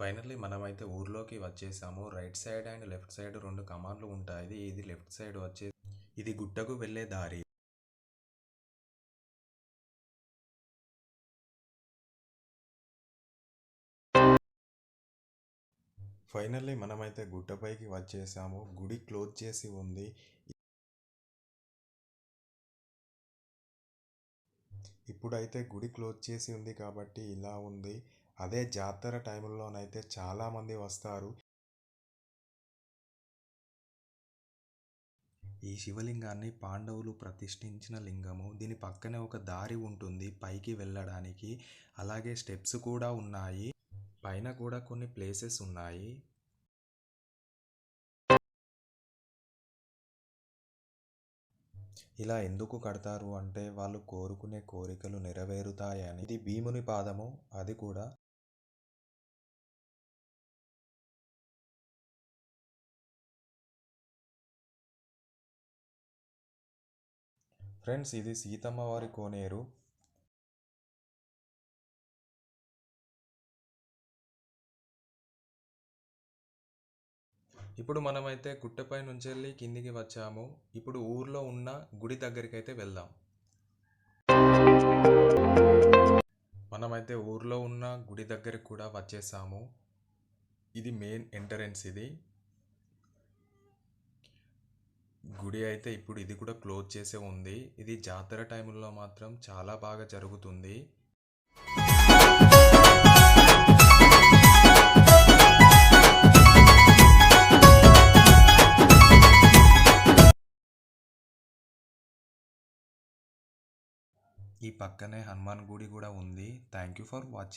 Finally మనమైతే ఊర్లోకి వచ్చేసాము. Right side and left side 2 కమాన్లు ఉంటాయి. ఇది లెఫ్ట్ సైడ్ ఇది గుట్టకు వెళ్ళే దారి. ఫైనల్లీ మనమైతే గుట్టపైకి వచ్చేసాము. గుడి క్లోజ్ చేసి ఉంది. ఇప్పుడైతే గుడి క్లోజ్ చేసి ఉంది కాబట్టి ఇలా ఉంది. అదే జాతర టైంలోనైతే చాలామంది వస్తారు. ఈ శివలింగాన్ని పాండవులు ప్రతిష్ఠించిన లింగము. దీని పక్కనే ఒక దారి ఉంటుంది పైకి వెళ్ళడానికి. అలాగే స్టెప్స్ కూడా ఉన్నాయి. పైన కూడా కొన్ని ప్లేసెస్ ఉన్నాయి. ఇలా ఎందుకు కడతారు అంటే వాళ్ళు కోరుకునే కోరికలు నెరవేరుతాయని. ఇది భీముని పాదము. అది కూడా ఫ్రెండ్స్, ఇది సీతమ్మ వారి కోనేరు. ఇప్పుడు మనమైతే గుట్టపై నుంచి వెళ్ళి కిందికి వచ్చాము. ఇప్పుడు ఊర్లో ఉన్న గుడి దగ్గరికి అయితే వెళ్దాం. మనమైతే ఊర్లో ఉన్న గుడి దగ్గరికి కూడా వచ్చేసాము. ఇది మెయిన్ ఎంట్రన్స్. ఇది గుడి అయితే ఇప్పుడు ఇది కూడా క్లోజ్ చేసే ఉంది. ఇది జాతర టైంలో మాత్రం చాలా బాగా జరుగుతుంది. ఈ పక్కనే హనుమాన్ గుడి కూడా ఉంది. Thank you for watching.